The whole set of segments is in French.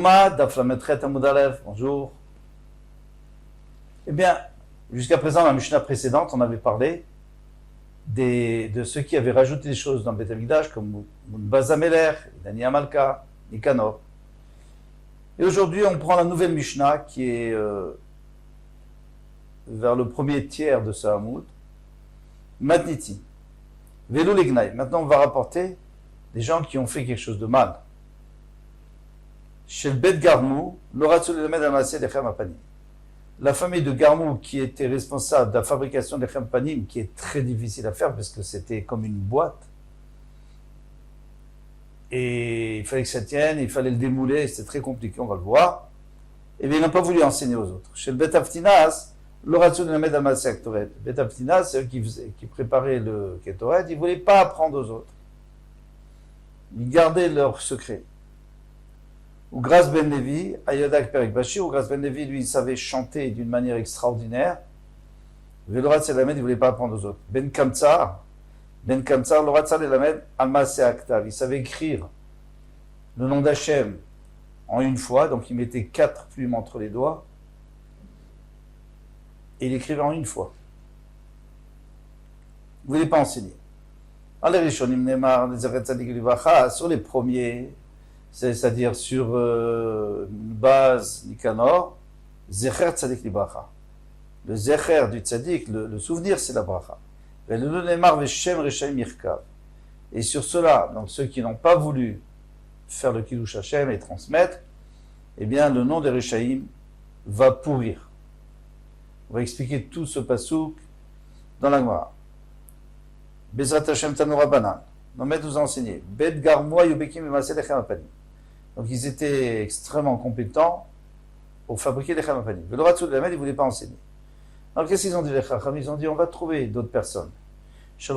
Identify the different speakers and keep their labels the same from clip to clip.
Speaker 1: Yoma, Daf Lametret Amud Aleph, bonjour. Eh bien, jusqu'à présent, la Mishnah précédente, on avait parlé de ceux qui avaient rajouté des choses dans le Beth Amikdash, comme Munbaz Ameler, Dani Amalka, Nikanor. Et aujourd'hui, on prend la nouvelle Mishnah qui est vers le premier tiers de ce Hamoud, Matniti, Velo Legnaï. Maintenant, on va rapporter des gens qui ont fait quelque chose de mal. Chez le Bet Garmou, l'Oratsul Lamed Amassé Lechem Apanim. La famille de Garmou, qui était responsable de la fabrication des Lechem Panim, qui est très difficile à faire parce que c'était comme une boîte. Et il fallait que ça tienne, il fallait le démouler, c'était très compliqué, on va le voir. Et bien, ils n'ont pas voulu enseigner aux autres. Chez le Bet Aftinas, l'Oratsul Lamed Amassé Ketoret. Bet Aftinas, c'est eux qui préparaient le Ketoret, ils ne voulaient pas apprendre aux autres. Ils gardaient leur secret. Ou Gras Ben Levi, Ayadak Perik Bashir, ou Gras Ben Levi, lui, il savait chanter d'une manière extraordinaire. Velorat Selamed, il ne voulait pas apprendre aux autres. Ben Kamtsar, Lorat Selamed, Almasé Aktav, il savait écrire le nom d'Hachem en une fois, donc il mettait 4 plumes entre les doigts, et il écrivait en une fois. Il ne voulait pas enseigner. Alors, les Rishonim Neymar, les Zeret Tzadik Livacha, sur les premiers, c'est-à-dire sur une base Nikanor, Zecher Tzadik Libracha. Le Zecher du Tzadik, le souvenir, c'est la bracha. Et sur cela, donc ceux qui n'ont pas voulu faire le Kiddush Hashem et transmettre, eh bien le nom des Reshaim va pourrir. On va expliquer tout ce pasouk dans la Gemara. Bezrat Hashem Tanu Rabbanan. Nomet nous a enseigné. Bet Garmoua Yobekim Emaseh Lechem Apanim. Donc ils étaient extrêmement compétents pour fabriquer les Chamapanim. Le Ratzul Lamed, ils ne voulaient pas enseigner. Alors qu'est-ce qu'ils ont dit les Chachamim? Ils ont dit on va trouver d'autres personnes. Ils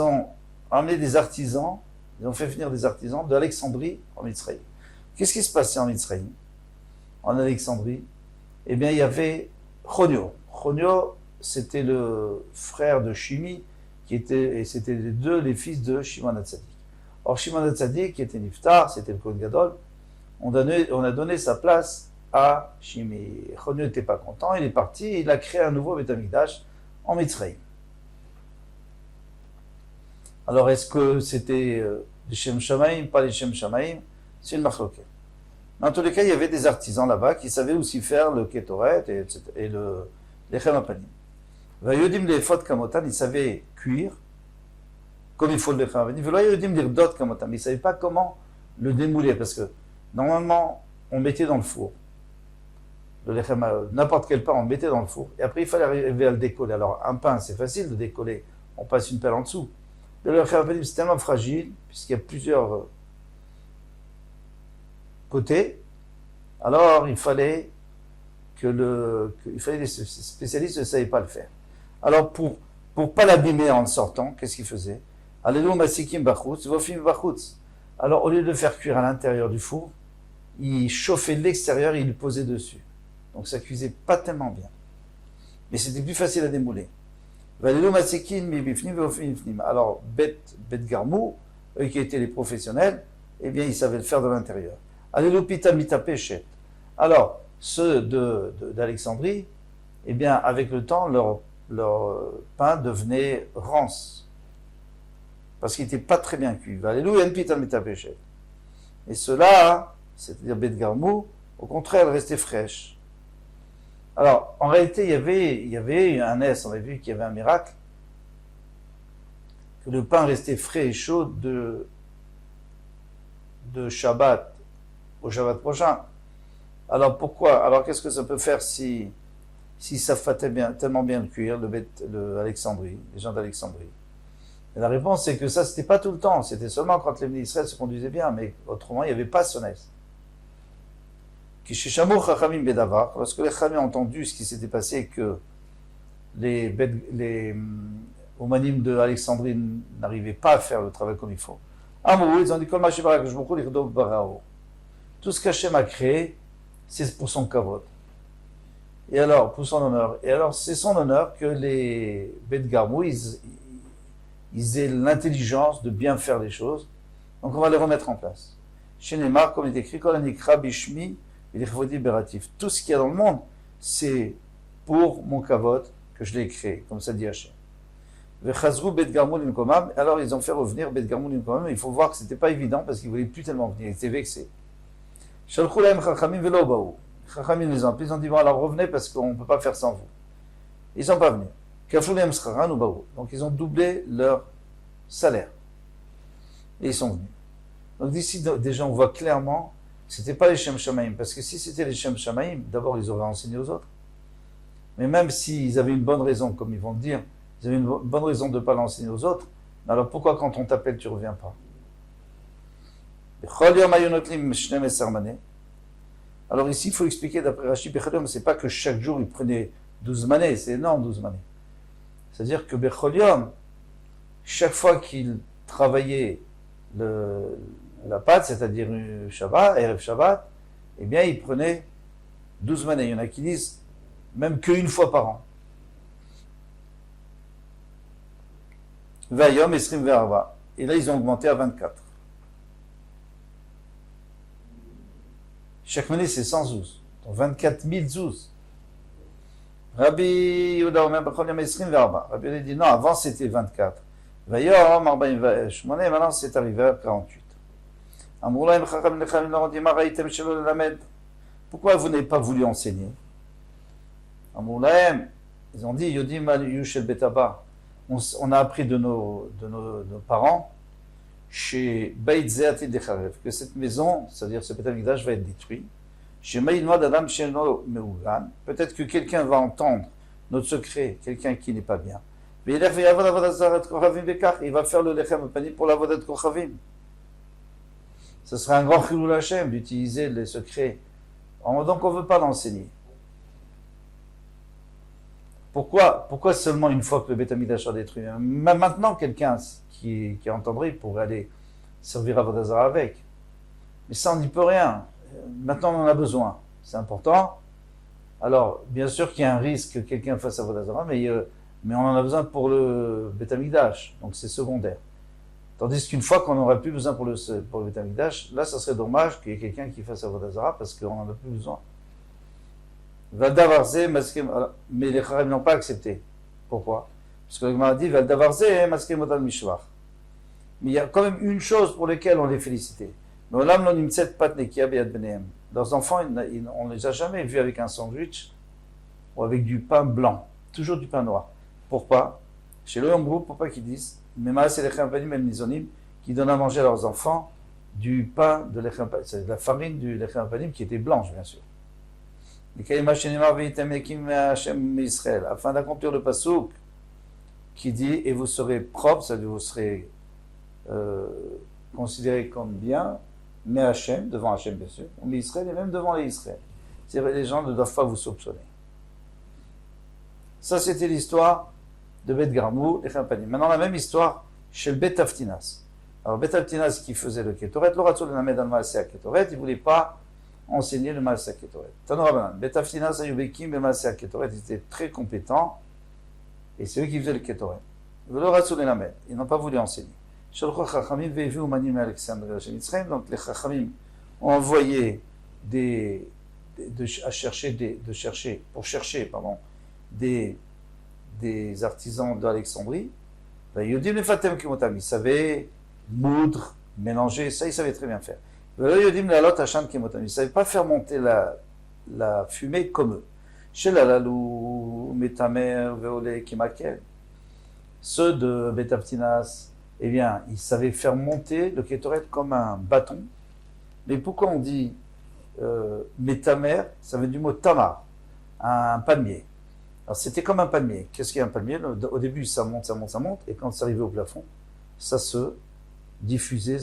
Speaker 1: ont amené des artisans, ils ont fait venir des artisans d'Alexandrie en Mitzrayim. Qu'est-ce qui se passait en Mitzrayim? En Alexandrie? Eh bien il y avait Chonio. Chonio, c'était le frère de Shimi, et c'était les fils de Shimon HaTzadik. Or, Shimon HaTzadik, qui était Niftar, c'était le Kohen Gadol, on a donné sa place à Shimi. Chonio n'était pas content, il est parti, et il a créé un nouveau Beth Amikdash en Mitzrayim. Alors, est-ce que c'était les Shem Shamaim, pas les Shem Shamaim? C'est une marloquette. Dans tous les cas, il y avait des artisans là-bas qui savaient aussi faire le Ketoret et le Lechem Apanim. Vayodim les fot kamotan, ils savaient cuire comme il faut le faire. Vayodim les dot kamotan, mais ils ne savaient pas comment le démouler parce que normalement on mettait dans le four n'importe quel pain on le mettait dans le four et après il fallait arriver à le décoller. Alors un pain c'est facile de décoller, on passe une pelle en dessous. Le lechem c'est tellement fragile puisqu'il y a plusieurs côtés. Alors il fallait les spécialistes ne savaient pas le faire. Alors, pour pas l'abîmer en le sortant, qu'est-ce qu'il faisait? Alors, au lieu de le faire cuire à l'intérieur du four, il chauffait l'extérieur et il le posait dessus. Donc, ça cuisait pas tellement bien. Mais c'était plus facile à démouler. Alors, Bet Garmou, eux qui étaient les professionnels, eh bien, ils savaient le faire de l'intérieur. Alors, ceux d'Alexandrie, eh bien, avec le temps, leur pain devenait rance. Parce qu'il n'était pas très bien cuit. Et cela, c'est-à-dire Bet Garmou, au contraire, elle restait fraîche. Alors, en réalité, il y avait un S, on avait vu qu'il y avait un miracle, que le pain restait frais et chaud de Shabbat au Shabbat prochain. Alors pourquoi? Alors qu'est-ce que ça peut faire si ça fait tellement bien le cuire, Alexandrie, les gens d'Alexandrie? Et la réponse c'est que ça c'était pas tout le temps, c'était seulement quand les Israël se conduisaient bien, mais autrement il n'y avait pas ce sonès. Lorsque les Chachamim ont entendu ce qui s'était passé, que les Omanim de Alexandrie n'arrivaient pas à faire le travail comme il faut, ils ont dit tout ce qu'Hachem a créé, c'est pour son kavod. Et alors, pour son honneur. Et alors, c'est son honneur que les Bet Garmou, ils aient l'intelligence de bien faire les choses Donc on va les remettre en place. Chez Neymar, comme il est écrit, Bishmi, Beratif. Tout ce qu'il y a dans le monde, c'est pour mon kavod que je l'ai créé, comme ça dit Hachem. Alors ils ont fait revenir Bet Garmoul Imkomam. Il faut voir que c'était pas évident parce qu'ils voulaient plus tellement venir, ils étaient vexés. Chachamim les ont appelés, ils ont dit bon alors revenez parce qu'on ne peut pas faire sans vous. Ils sont pas venus. Donc ils ont doublé leur salaire. Et ils sont venus. Donc d'ici déjà on voit clairement que c'était pas les Shem Shamaim, parce que si c'était les Shem Shamaim, d'abord ils auraient enseigné aux autres. Mais même s'ils avaient une bonne raison, comme ils vont le dire, ils avaient une bonne raison de ne pas l'enseigner aux autres, alors pourquoi quand on t'appelle tu ne reviens pas? Alors ici il faut expliquer d'après Rashi, c'est pas que chaque jour ils prenaient 12 manées, c'est énorme 12 manées. C'est-à-dire que Bechol Yom, chaque fois qu'ils travaillaient la pâte, c'est-à-dire Shabbat, Erev Shabbat, eh bien ils prenaient 12 manées. Il y en a qui disent même qu'une fois par an. Vayom Esrim Ve'arva. Et là ils ont augmenté à 24. Chaque année c'est 100 zouz. Donc 24 000 zouz. Rabbi Yehuda Omer Bechol Yom Esrim Ve'arva. Rabbi Yehuda dit non, avant c'était 24. Vayom Arbaim Ve'eshmone, maintenant c'est arrivé à 48. Amroulaim Chachamim Lechamim leur ont dit Maraïtem Shelo Lelamed. Pourquoi vous n'avez pas voulu enseigner? Amroulaim, ils ont dit Yodim Al Yushel Betaba. On a appris de nos parents chez Beit Zeati Decharev que cette maison, c'est-à-dire ce Beit Hamikdash, va être détruit. Chez Maïnoad Adam Sheno Meugan, peut-être que quelqu'un va entendre notre secret, quelqu'un qui n'est pas bien. Il va faire le Lechem Panim pour la Vodat Kochavim. Ce sera un grand chilul Hashem d'utiliser les secrets. Donc on ne veut pas l'enseigner. Pourquoi seulement une fois que le Beit Hamikdash sera détruit? Même maintenant, quelqu'un qui entendrait pourrait aller servir à Avodah Zarah avec. Mais ça, on n'y peut rien. Maintenant, on en a besoin. C'est important. Alors, bien sûr qu'il y a un risque que quelqu'un fasse Avodah Zarah, mais on en a besoin pour le Beit Hamikdash. Donc, c'est secondaire. Tandis qu'une fois qu'on n'aurait plus besoin pour le Beit Hamikdash, là, ça serait dommage qu'il y ait quelqu'un qui fasse Avodah Zarah parce qu'on n'en a plus besoin. Valdavarze, mais les Chachamim n'ont pas accepté. Pourquoi? Parce que le Gemara dit Valdavarze, maskem otal mishvach. Mais il y a quand même une chose pour laquelle on les félicitait. Leurs enfants, on ne les a jamais vus avec un sandwich ou avec du pain blanc. Toujours du pain noir. Pourquoi? Chez le Yombrou, pourquoi qu'ils disent Mema c'est lechem panim el nizonim, qui donnent à manger à leurs enfants du pain de lechem panim, c'est de la farine du lechem panim qui était blanche, bien sûr. Afin d'accomplir le pasouk qui dit et vous serez propres, c'est-à-dire vous serez considérés comme bien, mais Hachem, devant Hachem bien sûr, mais Israël et même devant les Israël. C'est-à-dire les gens ne doivent pas vous soupçonner. Ça c'était l'histoire de Bet Garmou et Champanim. Maintenant la même histoire chez le Bet Aftinas. Alors Bet Aftinas qui faisait le Ketoret, le Ratzol Named al Maaseh Ketoret, il ne voulait pas enseigner le Maaseh Ketoret. Tanorabanan, Bet Aftinas Ayubekim et Maaseh Ketoret, ils étaient très compétents et c'est eux qui faisaient le Ketoret. Le Ratzol Named, ils n'ont pas voulu enseigner. Donc les Chachamim ont envoyé des artisans d'Alexandrie. Ils savaient moudre, mélanger, ça ils savaient très bien faire. Ils ne savaient pas faire monter la fumée comme eux. Ceux de Bet Aftinas, eh bien, ils savaient faire monter le Ketoret comme un bâton. Mais pourquoi on dit métamer? Ça veut du mot tamar, un palmier. Alors c'était comme un palmier. Qu'est-ce qu'est un palmier? Au début, ça monte, et quand ça arrivait au plafond, ça se diffusait,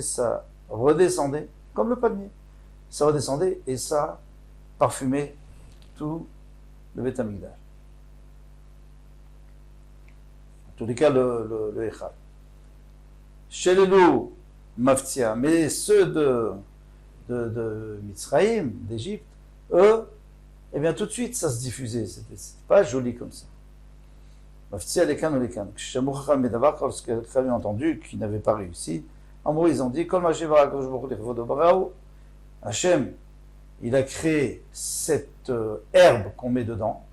Speaker 1: ça redescendait, comme le palmier. Ça redescendait et ça parfumait tout le Beit Hamikdash. En tous les cas, le Echad. Chez les loups, Maftia, mais ceux de Mitzraïm, d'Égypte, eux, eh bien tout de suite ça se diffusait, c'était pas joli comme ça. Maftia les cannes ou les cannes. Lorsque les Chachamim ont entendu qu'ils n'avaient pas réussi, En gros, ils ont dit, Kol Mashivara Kadosh Baruch Hu Lechivodo Barao, Hachem, il a créé cette herbe qu'on met dedans,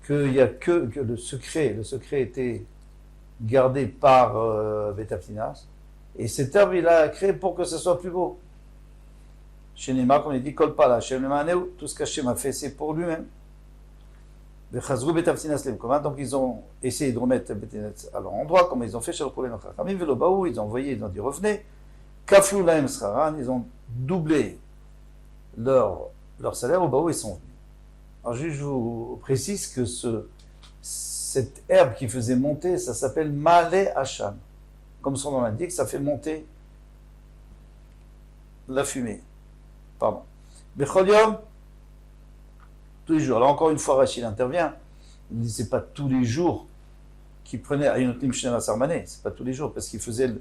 Speaker 1: qu'il y a que le secret était gardé par Beth Aptinas, et cette herbe, il a créé pour que ce soit plus beau. Chez Neymar, on a dit, Kol Pala, Hachem Lemaneu, tout ce qu'Hachem a fait, c'est pour lui-même. Donc ils ont essayé de remettre Beth Aptinas à leur endroit, comme ils ont fait chez le problème de Chachamim, Velobaou, ils ont envoyé, ils ont dit, revenez. Kaflou Lahem Scharan, ils ont doublé leur salaire, au Baou, ils sont venus. Alors je vous précise que cette herbe qui faisait monter, ça s'appelle Malé Hacham. Comme son nom l'indique, ça fait monter la fumée. Pardon. Becholium, tous les jours. Alors encore une fois, Rachid intervient. Il ne disait pas tous les jours qu'il prenait Ayonotlim Shneva Sarmané. C'est pas tous les jours, parce qu'il faisait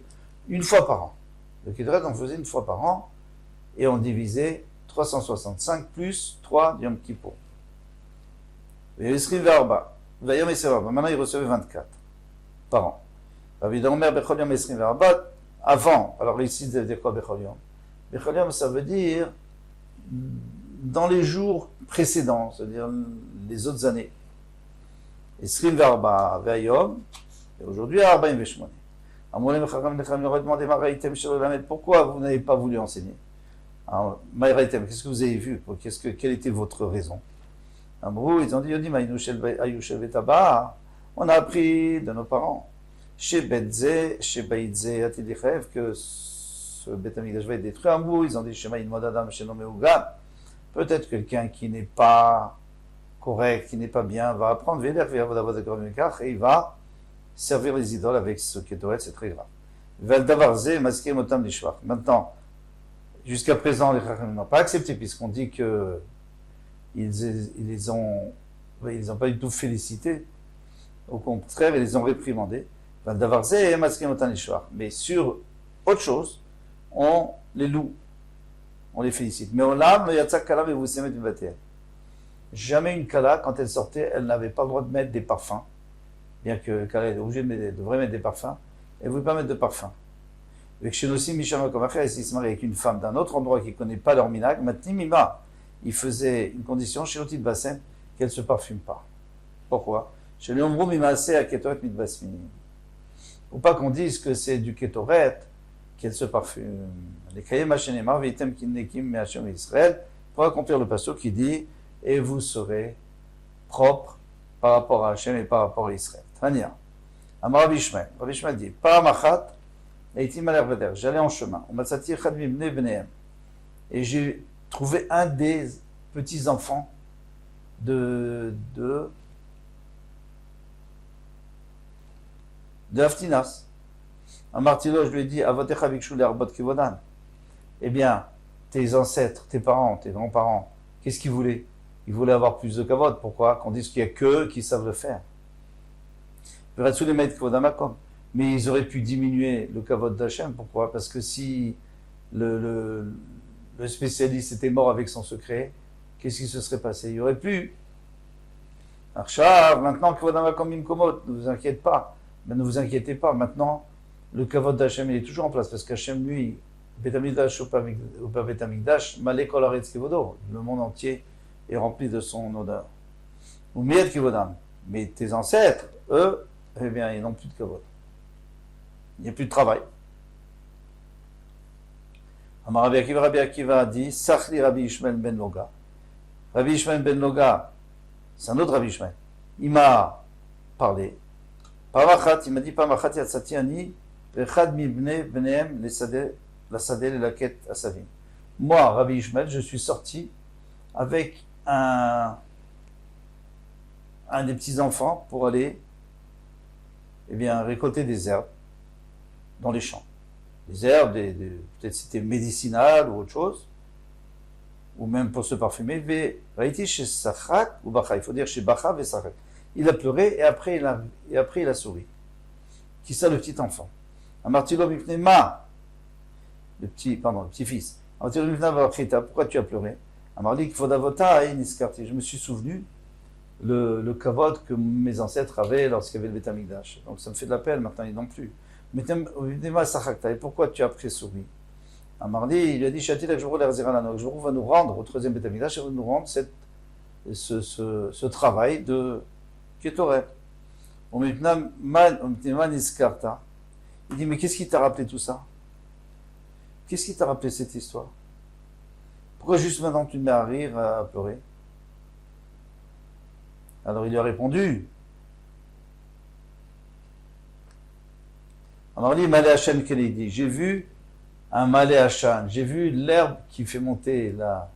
Speaker 1: une fois par an. Le Kedret, on faisait une fois par an, et on divisait 365 plus 3 Yom Kippour. Maintenant, il recevait 24 par an. Avant, alors ici, ça veut dire quoi, Bechol Yom? Bechol Yom, ça veut dire dans les jours précédents, c'est-à-dire les autres années. Esrim Verba Vayom, et aujourd'hui, Arbaim Veshmone. Pourquoi vous n'avez pas voulu enseigner? Qu'est-ce que vous avez vu? Quelle était votre raison? Ils ont dit, on a appris de nos parents, chez Betze, chez Baïdze, que ce Beth Amikdash va être détruit. Ils ont dit, peut-être quelqu'un qui n'est pas correct, qui n'est pas bien, va apprendre, et il va servir les idoles avec ce qui est c'est très grave. Maintenant, jusqu'à présent, les Chachamim n'ont pas accepté, puisqu'on dit que ils ont pas du tout félicité. Au contraire, ils les ont réprimandés. Mais sur autre chose, on les loue, on les félicite. Mais on l'a, jamais une kala, quand elle sortait, elle n'avait pas le droit de mettre des parfums. Bien que kala est obligée devrait mettre des parfums, elle ne voulait pas mettre de parfum. Avec Shenosim Mishama Komacher, s'il se marie avec une femme d'un autre endroit qui ne connaît pas leur minag, Matnimima, il faisait une condition chez l'outil de bassin qu'elle ne se parfume pas. Pourquoi? Chez les Ombrou Mimase à Ketoret Mitbasmini. Ou pas qu'on dise que c'est du Ketoret qu'elle se parfume. Les Kayem Hachenema, Veitem Kinnekim Me'Hachem Israël, pour accomplir le passage qui dit et vous serez propre par rapport à Hachem et par rapport à Israël. Tania. Amar Rabbi Ishmael. Rabbi Ishmael dit Paramachat, j'allais en chemin. Et j'ai trouvé un des petits-enfants de Aftinas. Un martyro, je lui ai dit, eh bien, tes ancêtres, tes parents, tes grands-parents, qu'est-ce qu'ils voulaient? Ils voulaient avoir plus de kavod. Pourquoi? Qu'on dise qu'il n'y a qu'eux qui savent le faire. Mais ils auraient pu diminuer le kavod d'Hachem. Pourquoi? Parce que si le spécialiste était mort avec son secret, qu'est-ce qui se serait passé? Il y aurait pu. Maintenant, ne vous inquiétez pas. Mais ne vous inquiétez pas. Maintenant, le kavod d'Hachem, il est toujours en place. Parce qu'Hachem, lui, Bet Hamikdash ou pas Bet Hamikdash, Malé Kol Haaretz Kivodo. Le monde entier est rempli de son odeur. Ou Miet Kivodam. Mais tes ancêtres, eux, eh bien, ils n'ont plus de kavod. Il n'y a plus de travail. Rabbi Akiva a dit Sachli Rabbi Ishmael ben Loga. Rabbi Ishmael ben Loga, c'est un autre Rabbi Ishmael. Il m'a parlé. Pamachat, il m'a dit Pamachat yatsati ani vechad mibne bneem la sadeh laket asavim. Moi, Rabbi Ishmael, je suis sorti avec un des petits enfants pour aller, eh bien, récolter des herbes dans les champs. Des herbes, peut-être c'était médicinal ou autre chose, ou même pour se parfumer. Raïti chez Sachak ou Bacha, il faut dire chez Bacha et Sachak. Il a pleuré et après il a souri. Qui ça, le petit enfant? Amartilo Mipnema, le petit-fils. Amartilo Mipnema, pourquoi tu as pleuré? Amarlik Fodavota et Niskarti. Je me suis souvenu le kavod que mes ancêtres avaient lorsqu'il y avait le Beth Amikdash. Donc ça me fait de la peine, maintenant ils n'ont plus. Mais et pourquoi tu as présouri? Amardi, il lui a dit, je va nous rendre au troisième Beth Amikdash, il va nous rendre ce travail de Ketoret. Il dit, mais qu'est-ce qui t'a rappelé tout ça? Qu'est-ce qui t'a rappelé cette histoire? Pourquoi juste maintenant tu te mets à rire, à pleurer? Alors il lui a répondu, alors il dit, Malé Hachan Keledi, j'ai vu un Malé Hachan, j'ai vu l'herbe qui fait monter la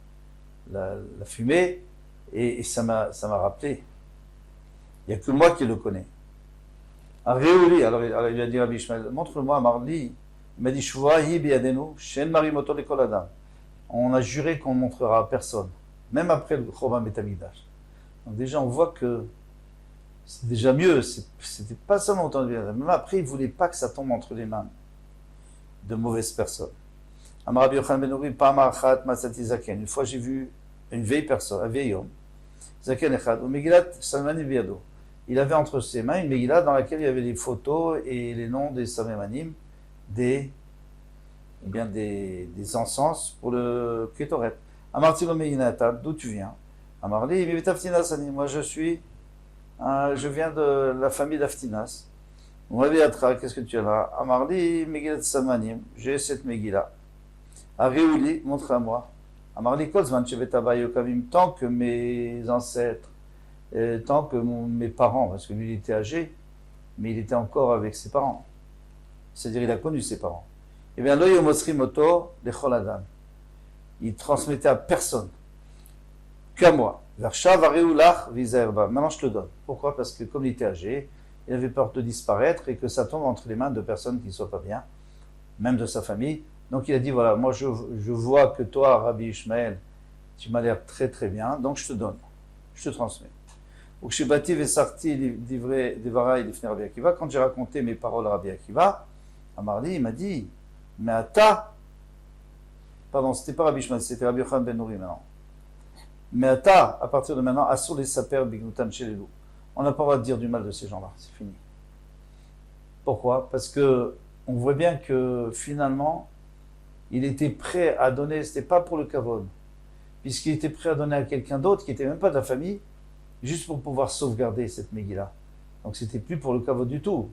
Speaker 1: fumée, et ça m'a rappelé. Il n'y a que moi qui le connais. Réouli, alors il a dit Rabbi Ishmael, montre-le-moi, Marli. Il m'a dit, Shvuahi biadenu, Shen Marimoto lekol adam. On a juré qu'on ne montrera à personne, même après le Chorban Beth Amikdash. Donc déjà, on voit que c'est déjà mieux, c'était pas seulement entendu, même après, il ne voulait pas que ça tombe entre les mains de mauvaises personnes. Amar Rabbi Yochanan ben Uri, Pa'amar achat matzati zaken. Une fois, j'ai vu une vieille personne, un vieil homme, zaken echad, ou Megillat Samemanim biado. Il avait entre ses mains une Megillah dans laquelle il y avait les photos et les noms des Samemanim, des encens pour le Ketoret. Amarti lo Meinata, d'où tu viens? Amarli, mi betaftinas ani, moi je viens de la famille d'Aftinas. Atra, qu'est-ce que tu as là? Amarli, Megillat Samanim, j'ai cette Megillah. Aréouli, montre à moi. Amarli Kozman, Chevetavayokamim, tant que mes ancêtres, tant que mes parents, parce que lui il était âgé, mais il était encore avec ses parents. C'est-à-dire il a connu ses parents. Eh bien, l'oyo mosri moto, les choladam. Il transmettait à personne, qu'à moi. Maintenant je te le donne. Pourquoi? Parce que comme il était âgé, il avait peur de disparaître et que ça tombe entre les mains de personnes qui ne soient pas bien, même de sa famille. Donc il a dit, voilà, moi je vois que toi, Rabbi Ishmael, tu m'as l'air très très bien, donc je te donne, je te transmets. Quand j'ai raconté mes paroles à Rabbi Akiva, à Mardi, il m'a dit, mais c'était pas Rabbi Ishmael, c'était Rabbi Yochanan ben Nuri maintenant. Mais à partir de maintenant, Asur les saper bignutan shelelu. On n'a pas le droit de dire du mal de ces gens-là, c'est fini. Pourquoi? Parce que on voit bien que finalement, il était prêt à donner, c'était pas pour le kavod, puisqu'il était prêt à donner à quelqu'un d'autre qui n'était même pas de la famille, juste pour pouvoir sauvegarder cette Megillah. Donc c'était plus pour le kavod du tout,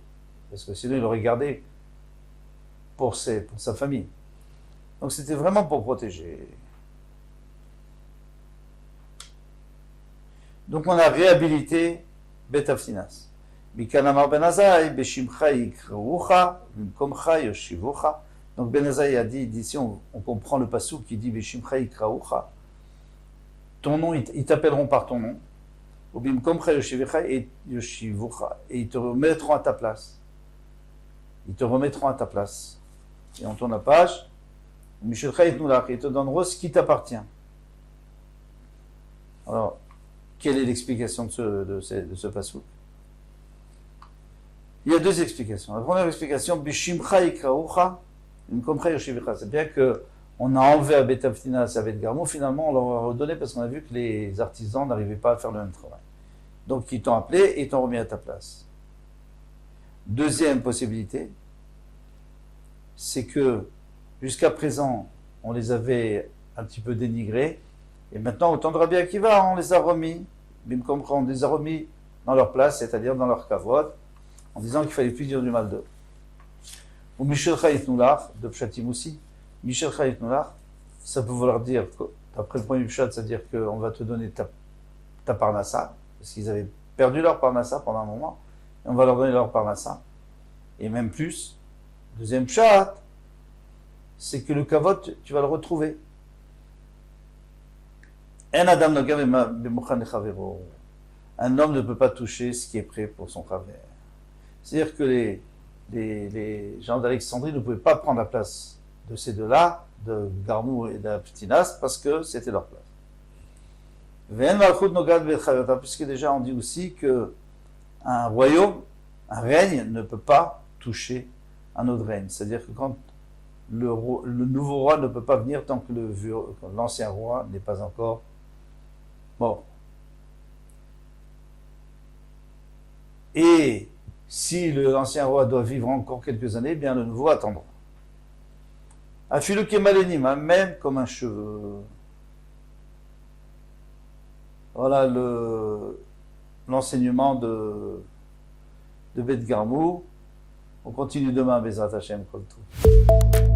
Speaker 1: parce que sinon il aurait gardé pour sa famille. Donc c'était vraiment pour protéger. Donc on a réhabilité Bet Aftinas. Mikan Amar Ben Azai, Beshimcha Yikroucha, Bimkomcha Yoshivucha. Donc Ben Azai a dit, ici on comprend le passou qui dit Beshimcha Yikroucha. Ton nom, ils t'appelleront par ton nom. Ou Bimkomcha Yoshivucha et Yoshivucha. Et ils te remettront à ta place. Ils te remettront à ta place. Et on tourne la page. Mishelcha Yitnulach, ils te donneront ce qui t'appartient. Alors, quelle est l'explication de ce passage? Il y a deux explications. La première explication, Bishimcha Yikraucha, c'est bien qu'on a enlevé à Bet Aftinas et à Bet Garmou, finalement on leur a redonné parce qu'on a vu que les artisans n'arrivaient pas à faire le même travail. Donc ils t'ont appelé et ils t'ont remis à ta place. Deuxième possibilité, c'est que jusqu'à présent, on les avait un petit peu dénigrés, et maintenant, au temps de Rabbi Akiva, on les a remis, on les a remis dans leur place, c'est-à-dire dans leur kavod, en disant qu'il fallait plus dire du mal d'eux. Ou Michel Chayit Noular, de Pshatim aussi, Michel Chayit Noular, ça peut vouloir dire, après le premier Pshat, c'est-à-dire qu'on va te donner ta parnassa, parce qu'ils avaient perdu leur parnassa pendant un moment, et on va leur donner leur parnassa, et même plus. Deuxième Pshat, c'est que le kavod, tu vas le retrouver. Un homme ne peut pas toucher ce qui est prêt pour son chaver. C'est-à-dire que les gens d'Alexandrie ne pouvaient pas prendre la place de ces deux-là, de Garmou et d'Aptinas, parce que c'était leur place. Puisque déjà on dit aussi que un royaume, un règne ne peut pas toucher un autre règne. C'est-à-dire que quand le nouveau roi ne peut pas venir tant que l'ancien roi n'est pas encore mort. Et Si l'ancien roi doit vivre encore quelques années, bien le nouveau attendra. Afilu kemalenim, même comme un cheveu. Voilà l'enseignement de Bet Garmou. On continue demain, Bezrat Hashem, Kol Tov.